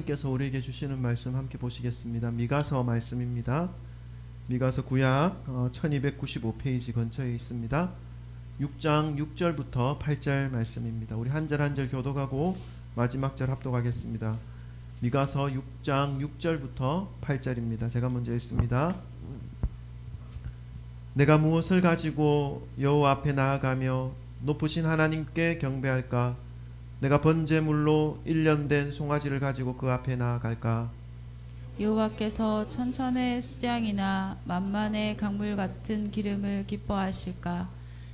하나님께서 우리에게 주시는 말씀 함께 보시겠습니다. 미가서 말씀입니다. 미가서 구약 1295페이지 근처에 있습니다. 6장 6절부터 8절 말씀입니다. 우리 한 절 한 절 교독하고 마지막 절 합독하겠습니다. 미가서 6장 6절부터 8절입니다. 제가 먼저 읽습니다. 내가 무엇을 가지고 여호와 앞에 나아가며 높으신 하나님께 경배할까? 내가 번제물로 1년 된 송아지를 가지고 그 앞에 나아갈까? 여호와께서 천천의 수장이나 만만의 강물 같은 기름을 기뻐하실까?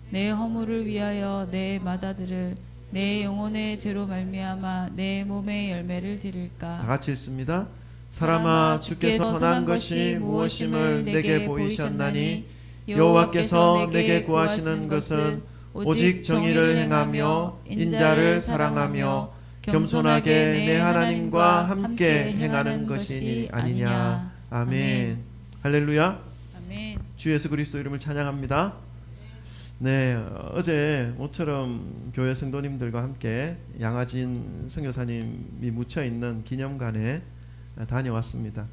내 허물을 위하여 내 마다들을 내 영혼의 죄로 말미암아 내 몸의 열매를 드릴까? 다 같이 읽습니다. 사람아, 주께서 선한 것이 무엇임을 내게 보이셨나니 여호와께서 내게 구하시는 것은 오직 정의를 행하며 인자를 사랑하며 겸손하게 내 하나님과 함께 행하는 것이니 아니냐. 아멘. 할렐루야. 아멘. 주 예수 그리스도 이름을 찬양합니다. 네, 어제 모처럼 교회 성도님들과 함께 양화진 선교사님이 묻혀있는 기념관에 다녀왔습니다.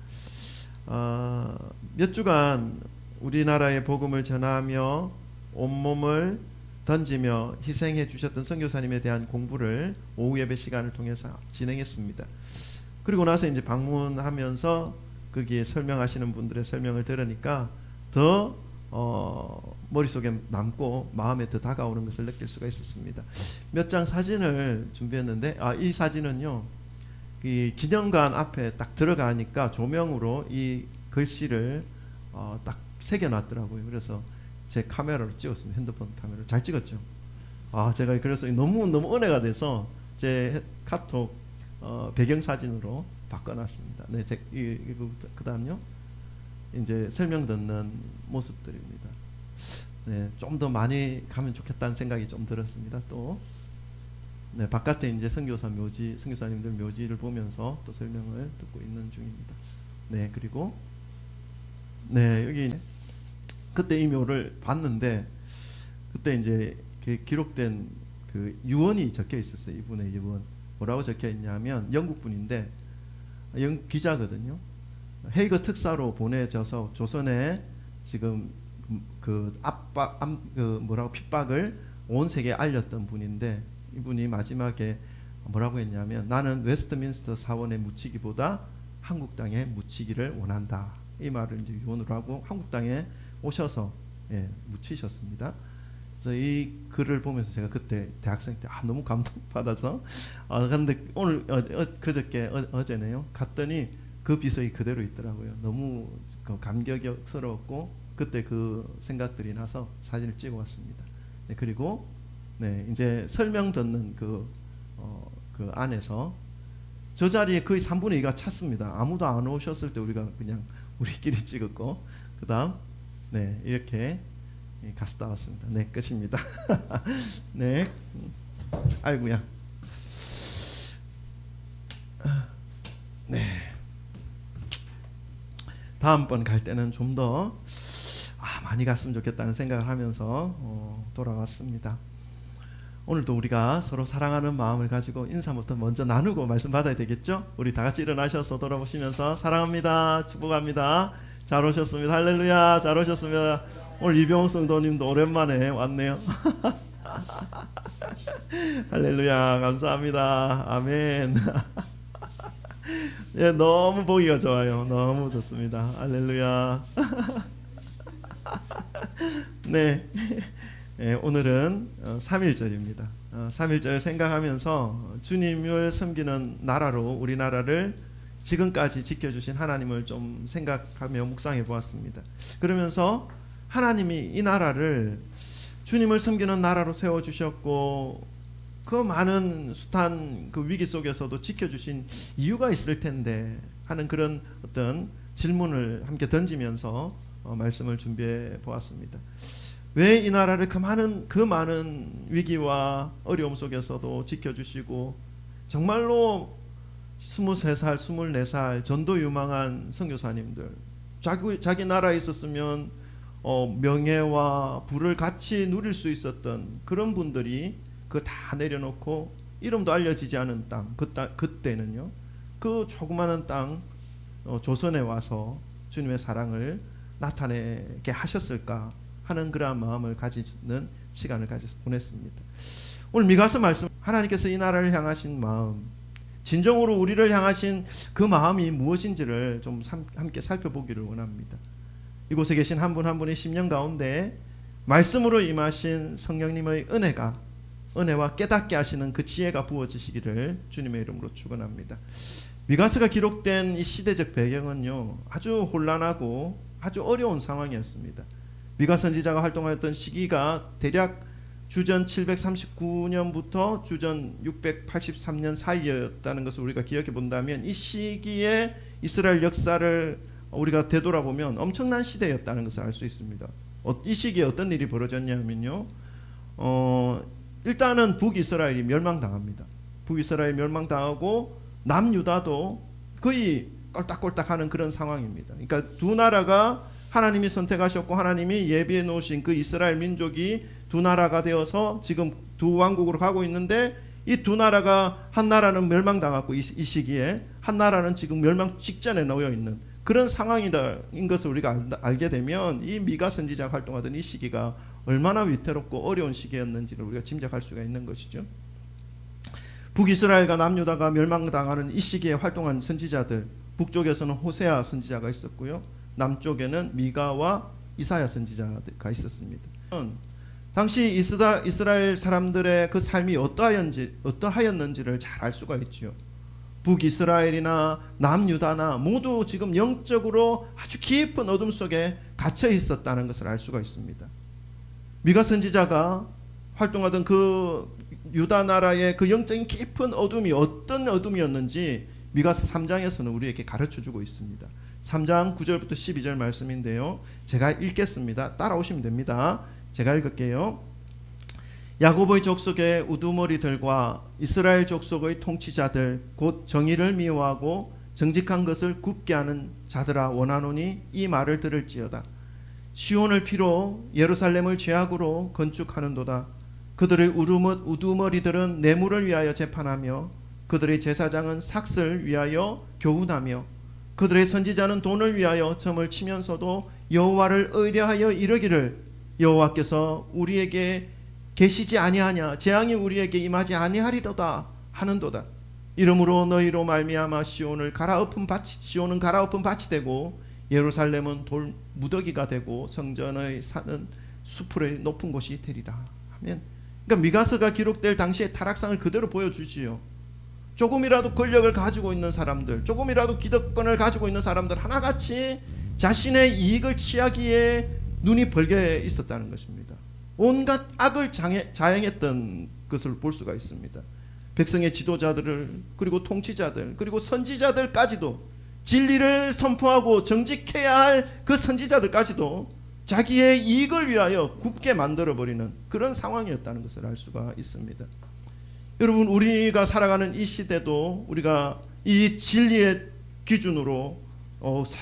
몇 주간 우리나라의 복음을 전하며 온몸을 던지며 희생해 주셨던 선교사님에 대한 공부를 오후 예배 시간을 통해서 진행했습니다. 그리고 나서 이제 방문하면서 거기에 설명하시는 분들의 설명을 들으니까 더 머릿속에 남고 마음에 더 다가오는 것을 느낄 수가 있었습니다. 몇 장 사진을 준비했는데 이 사진은요, 이 기념관 앞에 딱 들어가니까 조명으로 이 글씨를 딱 새겨놨더라고요. 그래서 제 카메라로 찍었습니다. 핸드폰 카메라로. 잘 찍었죠? 제가 그래서 너무 은혜가 돼서 제 카톡 배경사진으로 바꿔놨습니다. 네, 그 다음요, 이제 설명 듣는 모습들입니다. 네, 좀 더 많이 가면 좋겠다는 생각이 좀 들었습니다. 또 네, 바깥에 이제 선교사님들 묘지를 보면서 또 설명을 듣고 있는 중입니다. 네, 그리고 네, 여기 그때 이 묘를 봤는데 그때 이제 기록된 그 유언이 적혀 있었어요. 이분의 유언 뭐라고 적혀 있냐면, 영국 분인데 기자거든요. 헤이거 특사로 보내져서 조선에 지금 핍박을 온 세계에 알렸던 분인데, 이분이 마지막에 뭐라고 했냐면, 나는 웨스트민스터 사원에 묻히기보다 한국 땅에 묻히기를 원한다. 이 말을 이제 유언으로 하고 한국 땅에 오셔서 묻히셨습니다. 그래서 이 글을 보면서 제가 그때 대학생 때 너무 감동받아서 근데 오늘 그저께 어제네요. 갔더니 그 비석이 그대로 있더라고요. 너무 감격스러웠고 그때 그 생각들이 나서 사진을 찍어 왔습니다. 네, 그리고 네, 이제 설명 듣는 그 안에서 저 자리에 거의 3분의 2가 찼습니다. 아무도 안 오셨을 때 우리가 그냥 우리끼리 찍었고, 그 다음 네, 이렇게 갔다 왔습니다. 네, 끝입니다. 네, 아이고야. 네, 다음번 갈 때는 좀 더 많이 갔으면 좋겠다는 생각을 하면서 돌아왔습니다. 오늘도 우리가 서로 사랑하는 마음을 가지고 인사부터 먼저 나누고 말씀 받아야 되겠죠? 우리 다 같이 일어나셔서 돌아보시면서 사랑합니다, 축복합니다, 잘 오셨습니다, 할렐루야, 잘 오셨습니다. 오늘 이병옥 성도님도 오랜만에 왔네요. 할렐루야, 감사합니다. 아멘. 예, 너무 보기가 좋아요. 너무 좋습니다. 할렐루야. 네, 오늘은 3.1절입니다. 3.1절 생각하면서 주님을 섬기는 나라로 우리나라를 지금까지 지켜주신 하나님을 좀 생각하며 묵상해 보았습니다. 그러면서 하나님이 이 나라를 주님을 섬기는 나라로 세워주셨고, 그 많은 숱한 그 위기 속에서도 지켜주신 이유가 있을 텐데 하는 그런 어떤 질문을 함께 던지면서 말씀을 준비해 보았습니다. 왜 이 나라를 그 많은 위기와 어려움 속에서도 지켜주시고, 정말로 23살, 24살 전도 유망한 선교사님들, 자기 나라에 있었으면 명예와 부를 같이 누릴 수 있었던 그런 분들이 그거 다 내려놓고 이름도 알려지지 않은 땅, 그때는요, 그 조그마한 땅 조선에 와서 주님의 사랑을 나타내게 하셨을까 하는 그러한 마음을 가지는 시간을 가져서 보냈습니다. 오늘 미가서 말씀, 하나님께서 이 나라를 향하신 마음, 진정으로 우리를 향하신 그 마음이 무엇인지를 좀 함께 살펴보기를 원합니다. 이곳에 계신 한 분 한 분의 심령 가운데 말씀으로 임하신 성령님의 은혜와 깨닫게 하시는 그 지혜가 부어지시기를 주님의 이름으로 축원합니다. 미가서가 기록된 이 시대적 배경은요, 아주 혼란하고 아주 어려운 상황이었습니다. 미가 선지자가 활동하였던 시기가 대략 주전 739년부터 주전 683년 사이였다는 것을 우리가 기억해 본다면, 이 시기에 이스라엘 역사를 우리가 되돌아보면 엄청난 시대였다는 것을 알 수 있습니다. 이 시기에 어떤 일이 벌어졌냐면요, 일단은 북이스라엘이 멸망당합니다. 북이스라엘이 멸망당하고 남유다도 거의 꼴딱꼴딱하는 그런 상황입니다. 그러니까 두 나라가 하나님이 선택하셨고 하나님이 예비해 놓으신 그 이스라엘 민족이 두 나라가 되어서 지금 두 왕국으로 가고 있는데, 이 두 나라가 한 나라는 멸망당하고 이 시기에 한 나라는 지금 멸망 직전에 놓여 있는 그런 상황인 것을 우리가 알게 되면, 이 미가 선지자가 활동하던 이 시기가 얼마나 위태롭고 어려운 시기였는지를 우리가 짐작할 수가 있는 것이죠. 북이스라엘과 남유다가 멸망당하는 이 시기에 활동한 선지자들, 북쪽에서는 호세아 선지자가 있었고요, 남쪽에는 미가와 이사야 선지자가 있었습니다. 당시 이스라엘 사람들의 그 삶이 어떠하였는지를 잘 알 수가 있죠. 북이스라엘이나 남유다나 모두 지금 영적으로 아주 깊은 어둠 속에 갇혀 있었다는 것을 알 수가 있습니다. 미가 선지자가 활동하던 그 유다 나라의 그 영적인 깊은 어둠이 어떤 어둠이었는지 미가서 3장에서는 우리에게 가르쳐주고 있습니다. 3장 9절부터 12절 말씀인데요, 제가 읽겠습니다. 따라오시면 됩니다. 제가 읽을게요. 야곱의 족속의 우두머리들과 이스라엘 족속의 통치자들, 곧 정의를 미워하고 정직한 것을 굽게 하는 자들아 원하노니 이 말을 들을지어다. 시온을 피로 예루살렘을 죄악으로 건축하는도다. 그들의 우두머리들은 뇌물을 위하여 재판하며 그들의 제사장은 삭슬 위하여 교훈하며 그들의 선지자는 돈을 위하여 점을 치면서도 여호와를 의뢰하여 이르기를 여호와께서 우리에게 계시지 아니하냐, 재앙이 우리에게 임하지 아니하리로다 하는도다. 이러므로 너희로 말미암아 시온은 갈아엎은 밭이 되고 예루살렘은 돌 무더기가 되고 성전의 산은 수풀의 높은 곳이 되리라 하면, 그러니까 미가서가 기록될 당시의 타락상을 그대로 보여주지요. 조금이라도 권력을 가지고 있는 사람들, 조금이라도 기득권을 가지고 있는 사람들 하나같이 자신의 이익을 취하기에 눈이 벌게 있었다는 것입니다. 온갖 악을 자행했던 것을 볼 수가 있습니다. 백성의 지도자들을, 그리고 통치자들, 그리고 선지자들까지도, 진리를 선포하고 정직해야 할 그 선지자들까지도 자기의 이익을 위하여 굽게 만들어버리는 그런 상황이었다는 것을 알 수가 있습니다. 여러분, 우리가 살아가는 이 시대도 우리가 이 진리의 기준으로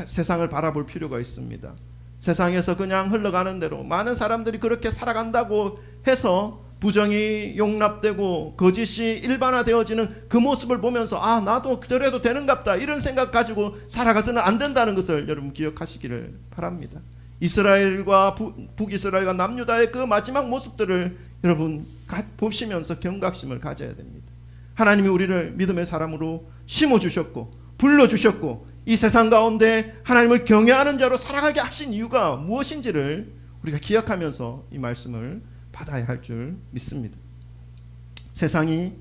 세상을 바라볼 필요가 있습니다. 세상에서 그냥 흘러가는 대로 많은 사람들이 그렇게 살아간다고 해서 부정이 용납되고 거짓이 일반화되어지는 그 모습을 보면서 나도 저래도 되는갑다 이런 생각 가지고 살아가서는 안 된다는 것을 여러분 기억하시기를 바랍니다. 이스라엘과 북이스라엘과 남유다의 그 마지막 모습들을 여러분 보시면서 경각심을 가져야 됩니다. 하나님이 우리를 믿음의 사람으로 심어주셨고 불러주셨고 이 세상 가운데 하나님을 경외하는 자로 살아가게 하신 이유가 무엇인지를 우리가 기억하면서 이 말씀을 받아야 할 줄 믿습니다. 세상이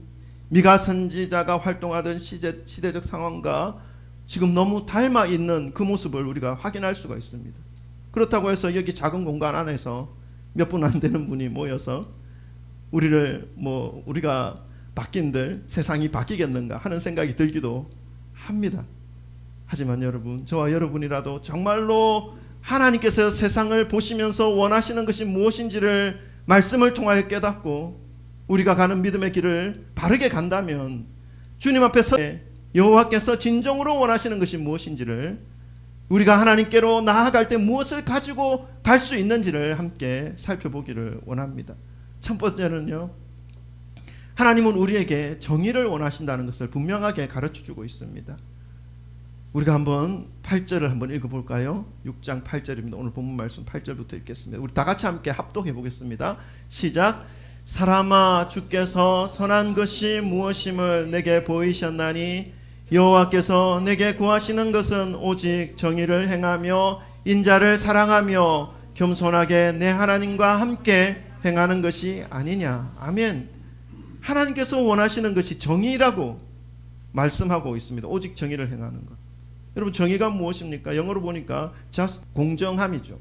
미가 선지자가 활동하던 시대적 상황과 지금 너무 닮아 있는 그 모습을 우리가 확인할 수가 있습니다. 그렇다고 해서 여기 작은 공간 안에서 몇 분 안 되는 분이 모여서 우리가 바뀐들 세상이 바뀌겠는가 하는 생각이 들기도 합니다. 하지만 여러분, 저와 여러분이라도 정말로 하나님께서 세상을 보시면서 원하시는 것이 무엇인지를 말씀을 통하여 깨닫고 우리가 가는 믿음의 길을 바르게 간다면 주님 앞에서 여호와께서 진정으로 원하시는 것이 무엇인지를, 우리가 하나님께로 나아갈 때 무엇을 가지고 갈 수 있는지를 함께 살펴보기를 원합니다. 첫 번째는요, 하나님은 우리에게 정의를 원하신다는 것을 분명하게 가르쳐주고 있습니다. 우리가 한번 8절을 한번 읽어볼까요? 6장 8절입니다. 오늘 본문 말씀 8절부터 읽겠습니다. 우리 다 같이 함께 합독해 보겠습니다. 시작. 사람아, 주께서 선한 것이 무엇임을 내게 보이셨나니 여호와께서 내게 구하시는 것은 오직 정의를 행하며 인자를 사랑하며 겸손하게 내 하나님과 함께 행하는 것이 아니냐. 아멘. 하나님께서 원하시는 것이 정의라고 말씀하고 있습니다. 오직 정의를 행하는 것. 여러분, 정의가 무엇입니까? 영어로 보니까 just, 공정함이죠.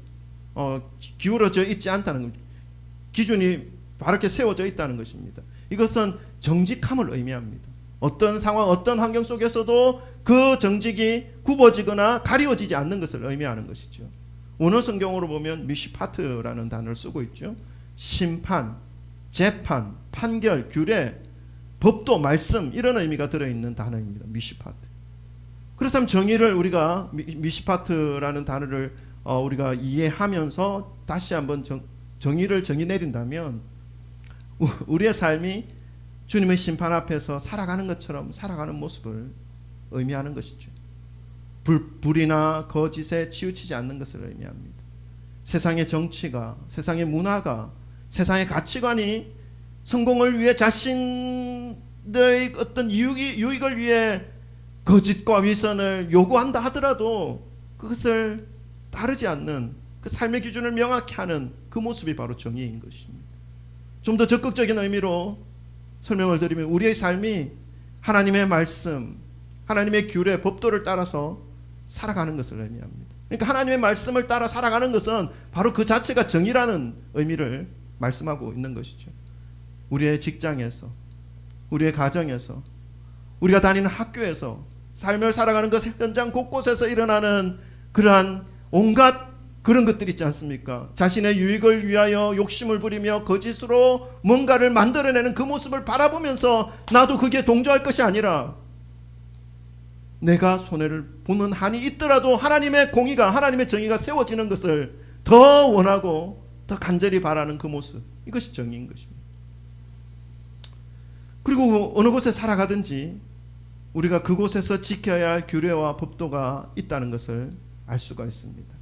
기울어져 있지 않다는 겁니다. 기준이 바르게 세워져 있다는 것입니다. 이것은 정직함을 의미합니다. 어떤 상황, 어떤 환경 속에서도 그 정직이 굽어지거나 가리워지지 않는 것을 의미하는 것이죠. 원어 성경으로 보면 미시파트라는 단어를 쓰고 있죠. 심판, 재판, 판결, 규례, 법도, 말씀, 이런 의미가 들어있는 단어입니다. 미시파트. 그렇다면 정의를 우리가 미시파트라는 단어를 우리가 이해하면서 다시 한번 정의를 정의 내린다면 우리의 삶이 주님의 심판 앞에서 살아가는 것처럼 살아가는 모습을 의미하는 것이죠. 불이나 거짓에 치우치지 않는 것을 의미합니다. 세상의 정치가, 세상의 문화가, 세상의 가치관이 성공을 위해 자신의 어떤 유익을 위해 거짓과 위선을 요구한다 하더라도 그것을 따르지 않는 그 삶의 기준을 명확히 하는 그 모습이 바로 정의인 것입니다. 좀 더 적극적인 의미로 설명을 드리면 우리의 삶이 하나님의 말씀, 하나님의 규례, 법도를 따라서 살아가는 것을 의미합니다. 그러니까 하나님의 말씀을 따라 살아가는 것은 바로 그 자체가 정의라는 의미를 말씀하고 있는 것이죠. 우리의 직장에서, 우리의 가정에서, 우리가 다니는 학교에서 삶을 살아가는 것 현장 곳곳에서 일어나는 그러한 온갖 그런 것들 있지 않습니까? 자신의 유익을 위하여 욕심을 부리며 거짓으로 뭔가를 만들어내는 그 모습을 바라보면서 나도 그게 동조할 것이 아니라 내가 손해를 보는 한이 있더라도 하나님의 공의가, 하나님의 정의가 세워지는 것을 더 원하고 더 간절히 바라는 그 모습, 이것이 정의인 것입니다. 그리고 어느 곳에 살아가든지 우리가 그곳에서 지켜야 할 규례와 법도가 있다는 것을 알 수가 있습니다.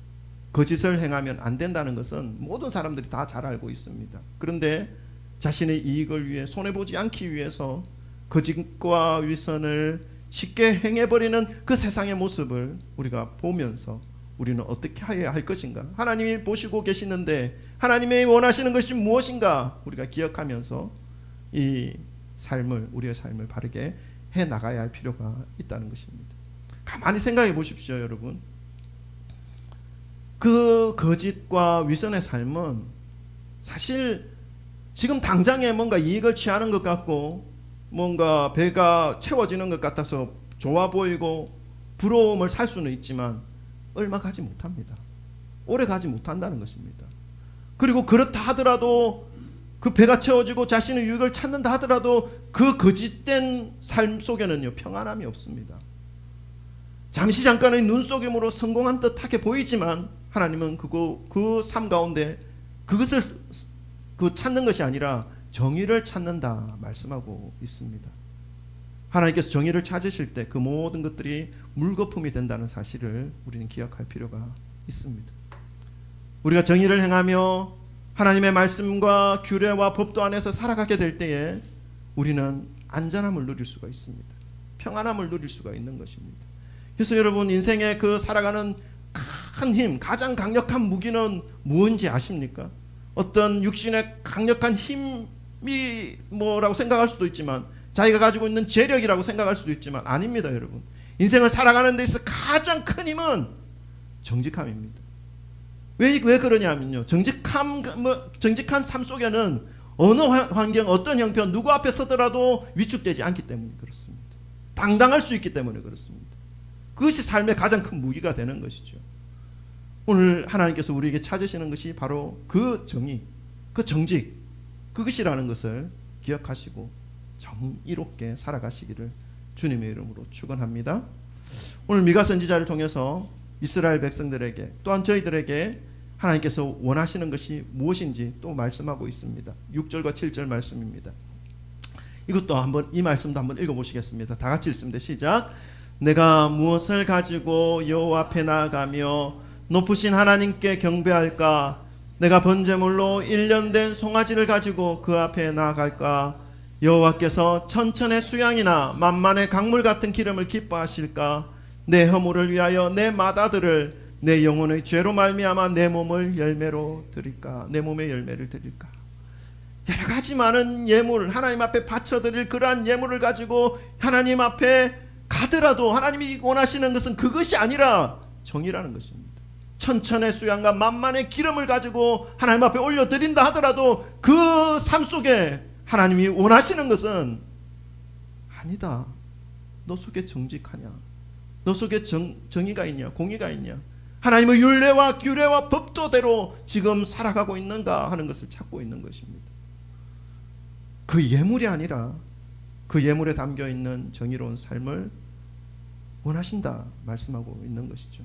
거짓을 행하면 안 된다는 것은 모든 사람들이 다 잘 알고 있습니다. 그런데 자신의 이익을 위해 손해보지 않기 위해서 거짓과 위선을 쉽게 행해버리는 그 세상의 모습을 우리가 보면서 우리는 어떻게 해야 할 것인가? 하나님이 보시고 계시는데 하나님이 원하시는 것이 무엇인가? 우리가 기억하면서 이 삶을, 우리의 삶을 바르게 해나가야 할 필요가 있다는 것입니다. 가만히 생각해 보십시오, 여러분. 그 거짓과 위선의 삶은 사실 지금 당장에 뭔가 이익을 취하는 것 같고 뭔가 배가 채워지는 것 같아서 좋아 보이고 부러움을 살 수는 있지만 얼마 가지 못합니다. 오래 가지 못한다는 것입니다. 그리고 그렇다 하더라도 그 배가 채워지고 자신의 유익을 찾는다 하더라도 그 거짓된 삶 속에는요, 평안함이 없습니다. 잠시 잠깐의 눈속임으로 성공한 듯하게 보이지만 하나님은 그 삶 가운데 그것을 찾는 것이 아니라 정의를 찾는다 말씀하고 있습니다. 하나님께서 정의를 찾으실 때 그 모든 것들이 물거품이 된다는 사실을 우리는 기억할 필요가 있습니다. 우리가 정의를 행하며 하나님의 말씀과 규례와 법도 안에서 살아가게 될 때에 우리는 안전함을 누릴 수가 있습니다. 평안함을 누릴 수가 있는 것입니다. 그래서 여러분, 인생의 그 살아가는 큰 힘, 가장 강력한 무기는 무엇인지 아십니까? 어떤 육신의 강력한 힘이 뭐라고 생각할 수도 있지만, 자기가 가지고 있는 재력이라고 생각할 수도 있지만 아닙니다, 여러분. 인생을 살아가는 데 있어 가장 큰 힘은 정직함입니다. 왜 그러냐면요, 정직한 삶 속에는 어느 환경, 어떤 형편, 누구 앞에 서더라도 위축되지 않기 때문에 그렇습니다. 당당할 수 있기 때문에 그렇습니다. 그것이 삶의 가장 큰 무기가 되는 것이죠. 오늘 하나님께서 우리에게 찾으시는 것이 바로 그 정의, 그 정직, 그것이라는 것을 기억하시고 정의롭게 살아가시기를 주님의 이름으로 축원합니다. 오늘 미가 선지자를 통해서 이스라엘 백성들에게 또한 저희들에게 하나님께서 원하시는 것이 무엇인지 또 말씀하고 있습니다. 6절과 7절 말씀입니다. 이것도 한번, 이 말씀도 한번 읽어보시겠습니다. 다 같이 읽습니다. 시작. 내가 무엇을 가지고 여호와 앞에 나아가며 높으신 하나님께 경배할까? 내가 번제물로 1년 된 송아지를 가지고 그 앞에 나아갈까? 여호와께서 천천의 수양이나 만만의 강물 같은 기름을 기뻐하실까? 내 허물을 위하여 내 맏아들을 내 영혼의 죄로 말미암아 내 몸을 열매로 드릴까? 내 몸의 열매를 드릴까? 여러 가지 많은 예물, 하나님 앞에 바쳐드릴 그러한 예물을 가지고 하나님 앞에 가더라도 하나님이 원하시는 것은 그것이 아니라 정의라는 것입니다. 천천의 수양과 만만의 기름을 가지고 하나님 앞에 올려드린다 하더라도 그 삶 속에 하나님이 원하시는 것은 아니다. 너 속에 정직하냐? 너 속에 정의가 있냐? 공의가 있냐? 하나님의 율례와 규례와 법도대로 지금 살아가고 있는가 하는 것을 찾고 있는 것입니다. 그 예물이 아니라 그 예물에 담겨있는 정의로운 삶을 원하신다 말씀하고 있는 것이죠.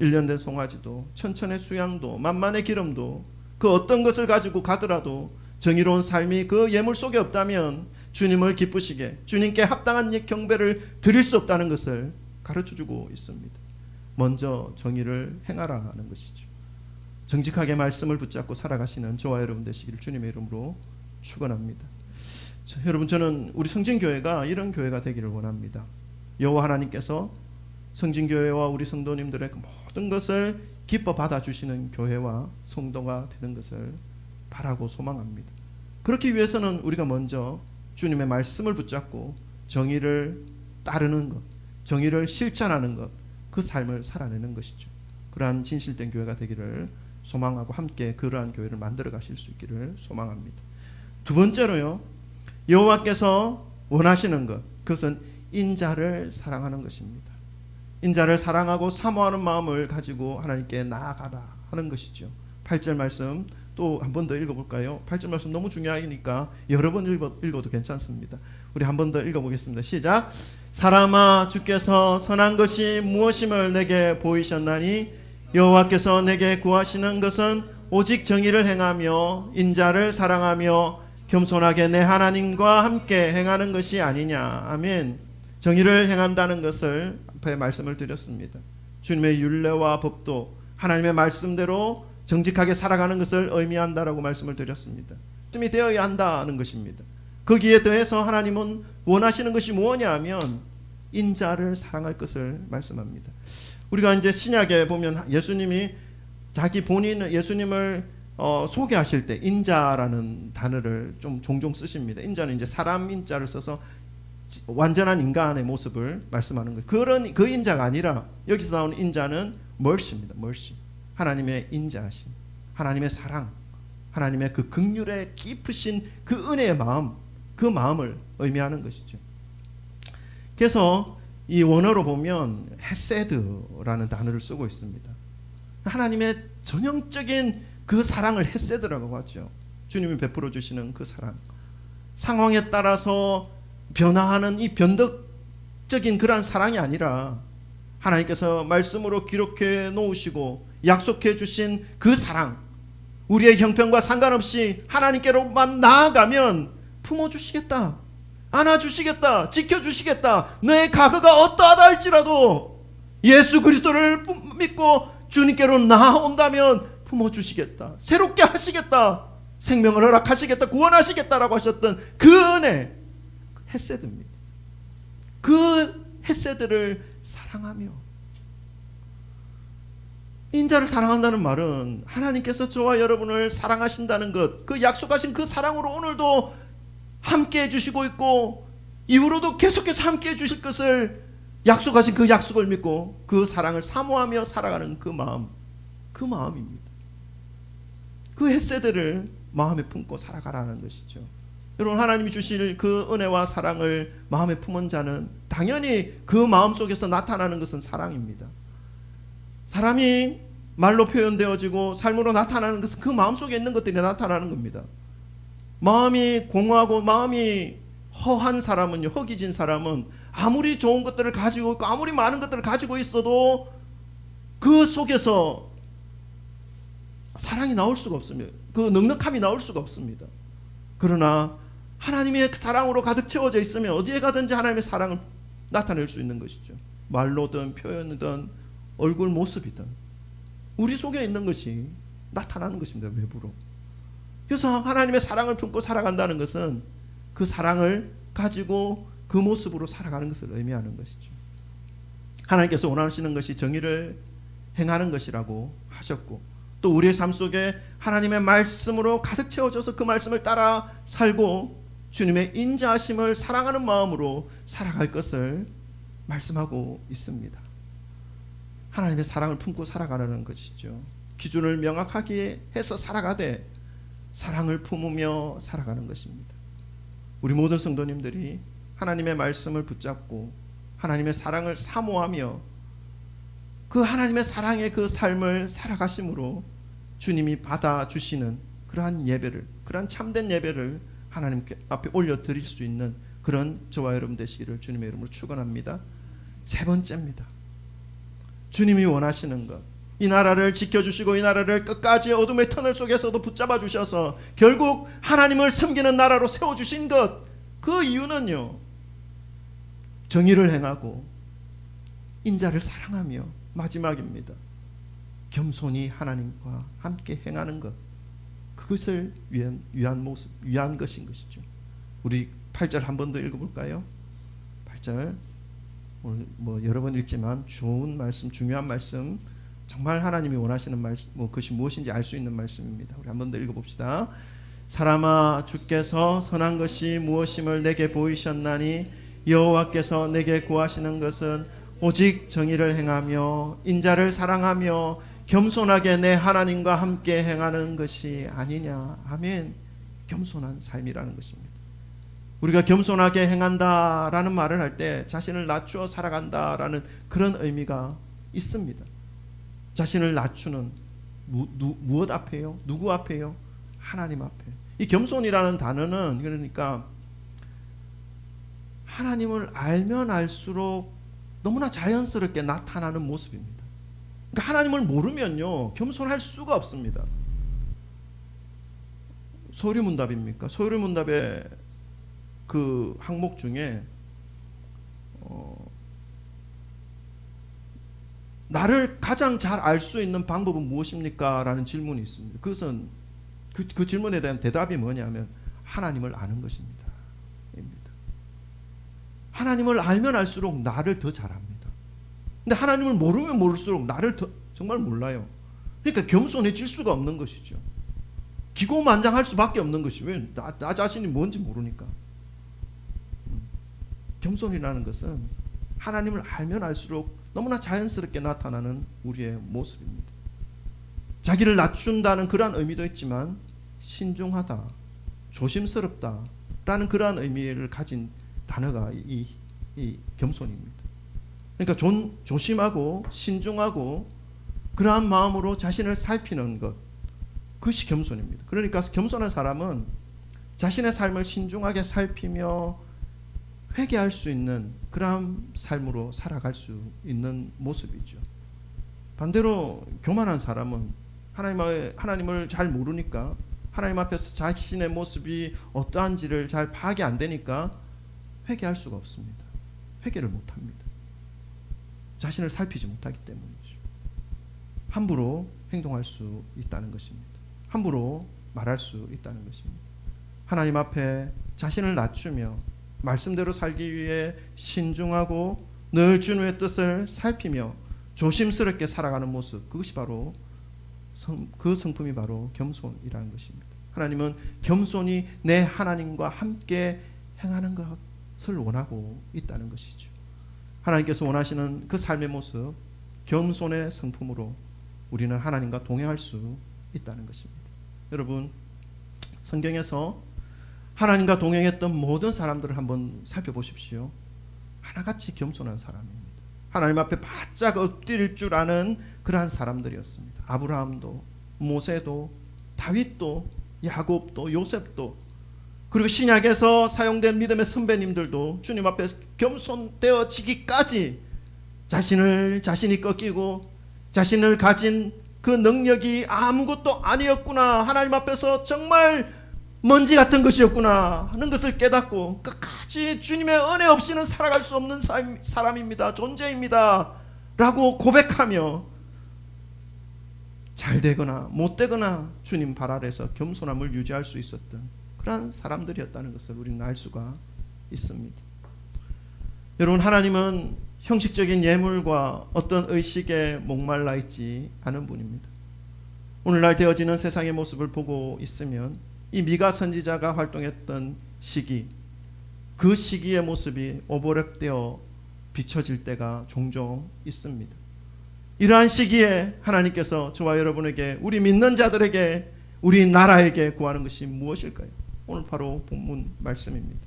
1년 된 송아지도 천천의 수양도 만만의 기름도 그 어떤 것을 가지고 가더라도 정의로운 삶이 그 예물 속에 없다면 주님을 기쁘시게 주님께 합당한 경배를 드릴 수 없다는 것을 가르쳐주고 있습니다. 먼저 정의를 행하라 하는 것이죠. 정직하게 말씀을 붙잡고 살아가시는 저와 여러분 되시기를 주님의 이름으로 축원합니다. 여러분, 저는 우리 성진교회가 이런 교회가 되기를 원합니다. 여호와 하나님께서 성진교회와 우리 성도님들의 모든 것을 기뻐 받아주시는 교회와 성도가 되는 것을 바라고 소망합니다. 그렇기 위해서는 우리가 먼저 주님의 말씀을 붙잡고 정의를 따르는 것, 정의를 실천하는 것, 그 삶을 살아내는 것이죠. 그러한 진실된 교회가 되기를 소망하고 함께 그러한 교회를 만들어 가실 수 있기를 소망합니다. 두 번째로요, 여호와께서 원하시는 것, 그것은 인자를 사랑하는 것입니다. 인자를 사랑하고 사모하는 마음을 가지고 하나님께 나아가라 하는 것이죠. 8절 말씀 또 한 번 더 읽어볼까요? 8절 말씀 너무 중요하니까 여러 번 읽어도 괜찮습니다. 우리 한 번 더 읽어보겠습니다. 시작. 사람아, 주께서 선한 것이 무엇임을 내게 보이셨나니 여호와께서 내게 구하시는 것은 오직 정의를 행하며 인자를 사랑하며 겸손하게 내 하나님과 함께 행하는 것이 아니냐. 아멘. 정의를 행한다는 것을 앞에 말씀을 드렸습니다. 주님의 율례와 법도 하나님의 말씀대로 정직하게 살아가는 것을 의미한다라고 말씀을 드렸습니다. 말씀이 되어야 한다는 것입니다. 거기에 더해서 하나님은 원하시는 것이 뭐냐 하면 인자를 사랑할 것을 말씀합니다. 우리가 이제 신약에 보면 예수님이 자기 본인 예수님을 소개하실 때 인자라는 단어를 좀 종종 쓰십니다. 인자는 이제 사람 인자를 써서 완전한 인간의 모습을 말씀하는 거예요. 그런 그 인자가 아니라 여기서 나오는 인자는 mercy입니다. mercy. 하나님의 인자하심, 하나님의 사랑, 하나님의 그 긍휼의 깊으신 그 은혜의 마음, 그 마음을 의미하는 것이죠. 그래서 이 원어로 보면 헤세드라는 단어를 쓰고 있습니다. 하나님의 전형적인 그 사랑을 헤세드라고 하죠. 주님이 베풀어 주시는 그 사랑, 상황에 따라서 변화하는 이 변덕적인 그러한 사랑이 아니라 하나님께서 말씀으로 기록해 놓으시고 약속해 주신 그 사랑, 우리의 형편과 상관없이 하나님께로만 나아가면 품어주시겠다, 안아주시겠다, 지켜주시겠다. 너의 과거가 어떠하다 할지라도 예수 그리스도를 믿고 주님께로 나아온다면 품어주시겠다, 새롭게 하시겠다, 생명을 허락하시겠다, 구원하시겠다라고 하셨던 그 은혜, 헤세드입니다. 그 헤세드를 사랑하며, 인자를 사랑한다는 말은 하나님께서 저와 여러분을 사랑하신다는 것, 그 약속하신 그 사랑으로 오늘도 함께 해주시고 있고 이후로도 계속해서 함께 해주실 것을 약속하신 그 약속을 믿고 그 사랑을 사모하며 살아가는 그 마음, 그 마음입니다. 그 헤세드를 마음에 품고 살아가라는 것이죠. 여러분, 하나님이 주실 그 은혜와 사랑을 마음에 품은 자는 당연히 그 마음 속에서 나타나는 것은 사랑입니다. 사람이 말로 표현되어지고 삶으로 나타나는 것은 그 마음 속에 있는 것들이 나타나는 겁니다. 마음이 공허하고 마음이 허한 사람은요, 허기진 사람은 아무리 좋은 것들을 가지고 있고 아무리 많은 것들을 가지고 있어도 그 속에서 사랑이 나올 수가 없습니다. 그 넉넉함이 나올 수가 없습니다. 그러나 하나님의 사랑으로 가득 채워져 있으면 어디에 가든지 하나님의 사랑을 나타낼 수 있는 것이죠. 말로든 표현이든 얼굴 모습이든 우리 속에 있는 것이 나타나는 것입니다. 외부로. 그래서 하나님의 사랑을 품고 살아간다는 것은 그 사랑을 가지고 그 모습으로 살아가는 것을 의미하는 것이죠. 하나님께서 원하시는 것이 정의를 행하는 것이라고 하셨고, 또 우리의 삶 속에 하나님의 말씀으로 가득 채워져서 그 말씀을 따라 살고 주님의 인자하심을 사랑하는 마음으로 살아갈 것을 말씀하고 있습니다. 하나님의 사랑을 품고 살아가는 것이죠. 기준을 명확하게 해서 살아가되 사랑을 품으며 살아가는 것입니다. 우리 모든 성도님들이 하나님의 말씀을 붙잡고 하나님의 사랑을 사모하며 그 하나님의 사랑의 그 삶을 살아가심으로 주님이 받아주시는 그러한 예배를, 그러한 참된 예배를 하나님 앞에 올려드릴 수 있는 그런 저와 여러분 되시기를 주님의 이름으로 축원합니다. 세 번째입니다. 주님이 원하시는 것, 이 나라를 지켜주시고 이 나라를 끝까지 어둠의 터널 속에서도 붙잡아 주셔서 결국 하나님을 섬기는 나라로 세워주신 것, 그 이유는요, 정의를 행하고 인자를 사랑하며, 마지막입니다, 겸손히 하나님과 함께 행하는 것, 그것을 위한 모습, 위한 것인 것이죠. 우리 8절 한 번 더 읽어볼까요? 8절 오늘 여러 번 읽지만 좋은 말씀, 중요한 말씀, 정말 하나님이 원하시는 말씀, 그것이 무엇인지 알 수 있는 말씀입니다. 우리 한 번 더 읽어봅시다. 사람아, 주께서 선한 것이 무엇임을 내게 보이셨나니 여호와께서 내게 구하시는 것은 오직 정의를 행하며 인자를 사랑하며 겸손하게 내 하나님과 함께 행하는 것이 아니냐. 아멘. 겸손한 삶이라는 것입니다. 우리가 겸손하게 행한다라는 말을 할 때 자신을 낮추어 살아간다라는 그런 의미가 있습니다. 자신을 낮추는 무엇 앞에요? 누구 앞에요? 하나님 앞에. 이 겸손이라는 단어는 그러니까 하나님을 알면 알수록 너무나 자연스럽게 나타나는 모습입니다. 그러니까 하나님을 모르면요, 겸손할 수가 없습니다. 소유문답입니까? 소유문답의 그 항목 중에 나를 가장 잘 알 수 있는 방법은 무엇입니까? 라는 질문이 있습니다. 그것은 그 질문에 대한 대답이 뭐냐면 하나님을 아는 것입니다. 하나님을 알면 알수록 나를 더 잘합니다. 근데 하나님을 모르면 모를수록 나를 더 정말 몰라요. 그러니까 겸손해질 수가 없는 것이죠. 기고만장할 수밖에 없는 것이, 왜? 나 자신이 뭔지 모르니까. 겸손이라는 것은 하나님을 알면 알수록 너무나 자연스럽게 나타나는 우리의 모습입니다. 자기를 낮춘다는 그러한 의미도 있지만 신중하다, 조심스럽다 라는 그러한 의미를 가진 단어가 이 겸손입니다. 그러니까 조심하고 신중하고 그러한 마음으로 자신을 살피는 것, 그것이 겸손입니다. 그러니까 겸손한 사람은 자신의 삶을 신중하게 살피며 회개할 수 있는 그러한 삶으로 살아갈 수 있는 모습이죠. 반대로 교만한 사람은 하나님을 잘 모르니까 하나님 앞에서 자신의 모습이 어떠한지를 잘 파악이 안 되니까 회개할 수가 없습니다. 회개를 못합니다. 자신을 살피지 못하기 때문이죠. 함부로 행동할 수 있다는 것입니다. 함부로 말할 수 있다는 것입니다. 하나님 앞에 자신을 낮추며 말씀대로 살기 위해 신중하고 늘 주님의 뜻을 살피며 조심스럽게 살아가는 모습, 그것이 바로 그 성품이 바로 겸손이라는 것입니다. 하나님은 겸손히 내 하나님과 함께 행하는 것을 원하고 있다는 것이죠. 하나님께서 원하시는 그 삶의 모습, 겸손의 성품으로 우리는 하나님과 동행할 수 있다는 것입니다. 여러분, 성경에서 하나님과 동행했던 모든 사람들을 한번 살펴보십시오. 하나같이 겸손한 사람입니다. 하나님 앞에 바짝 엎드릴 줄 아는 그러한 사람들이었습니다. 아브라함도, 모세도, 다윗도, 야곱도, 요셉도, 그리고 신약에서 사용된 믿음의 선배님들도 주님 앞에 겸손되어지기까지 자신이 꺾이고 자신을 가진 그 능력이 아무것도 아니었구나, 하나님 앞에서 정말 먼지 같은 것이었구나 하는 것을 깨닫고 끝까지 도저히 주님의 은혜 없이는 살아갈 수 없는 사람입니다. 존재입니다. 라고 고백하며 잘 되거나 못 되거나 주님 발 아래서 겸손함을 유지할 수 있었던 그러한 사람들이었다는 것을 우리는 알 수가 있습니다. 여러분, 하나님은 형식적인 예물과 어떤 의식에 목말라 있지 않은 분입니다. 오늘날 되어지는 세상의 모습을 보고 있으면 이 미가 선지자가 활동했던 시기, 그 시기의 모습이 오버랩되어 비춰질 때가 종종 있습니다. 이러한 시기에 하나님께서 저와 여러분에게, 우리 믿는 자들에게, 우리 나라에게 구하는 것이 무엇일까요? 오늘 바로 본문 말씀입니다.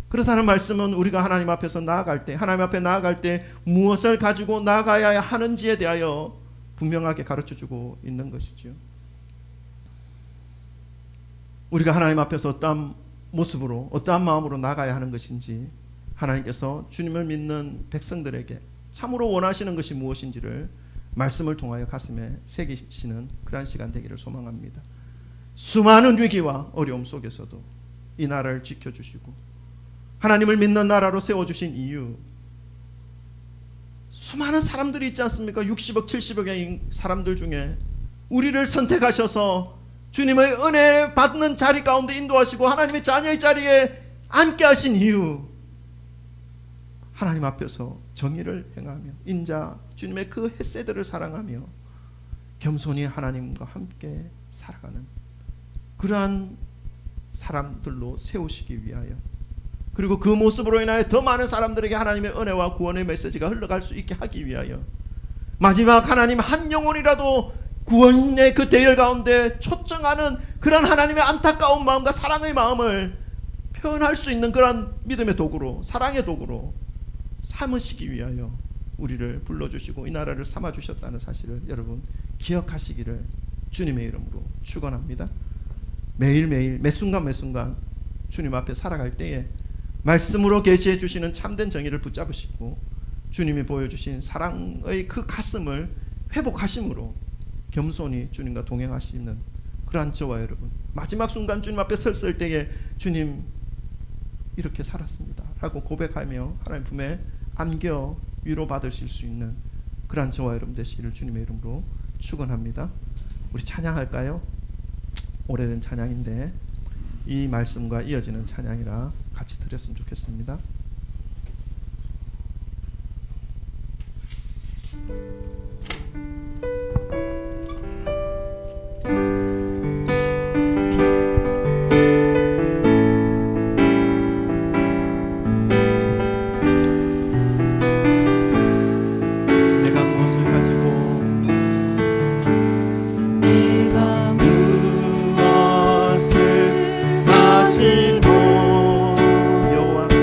그렇다는 말씀은 우리가 하나님 앞에서 나아갈 때, 하나님 앞에 나아갈 때 무엇을 가지고 나아가야 하는지에 대하여 분명하게 가르쳐주고 있는 것이죠. 우리가 하나님 앞에서 어떠한 모습으로, 어떠한 마음으로 나가야 하는 것인지 하나님께서 주님을 믿는 백성들에게 참으로 원하시는 것이 무엇인지를 말씀을 통하여 가슴에 새기시는 그러한 시간 되기를 소망합니다. 수많은 위기와 어려움 속에서도 이 나라를 지켜주시고 하나님을 믿는 나라로 세워주신 이유, 수많은 사람들이 있지 않습니까? 60억 70억의 사람들 중에 우리를 선택하셔서 주님의 은혜 받는 자리 가운데 인도하시고 하나님의 자녀의 자리에 앉게 하신 이유, 하나님 앞에서 정의를 행하며 인자 주님의 그 햇새들을 사랑하며 겸손히 하나님과 함께 살아가는 그러한 사람들로 세우시기 위하여, 그리고 그 모습으로 인하여 더 많은 사람들에게 하나님의 은혜와 구원의 메시지가 흘러갈 수 있게 하기 위하여 마지막 하나님 한 영혼이라도 구원의 그 대열 가운데 초청하는 그런 하나님의 안타까운 마음과 사랑의 마음을 표현할 수 있는 그런 믿음의 도구로, 사랑의 도구로 삼으시기 위하여 우리를 불러주시고 이 나라를 삼아주셨다는 사실을 여러분 기억하시기를 주님의 이름으로 축원합니다. 매일매일 매순간 매순간 주님 앞에 살아갈 때에 말씀으로 계시해 주시는 참된 정의를 붙잡으시고 주님이 보여주신 사랑의 그 가슴을 회복하심으로 겸손히 주님과 동행하시는 그러한 저와 여러분, 마지막 순간 주님 앞에 섰을 때에 주님 이렇게 살았습니다 라고 고백하며 하나님 품에 안겨 위로받으실 수 있는 그러한 저와 여러분 되시기를 주님의 이름으로 축원합니다. 우리 찬양할까요? 오래된 찬양인데 이 말씀과 이어지는 찬양이라 같이 드렸으면 좋겠습니다. 내가 무엇을 가지고 여호와 앞에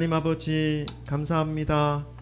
하나님 아버지 감사합니다.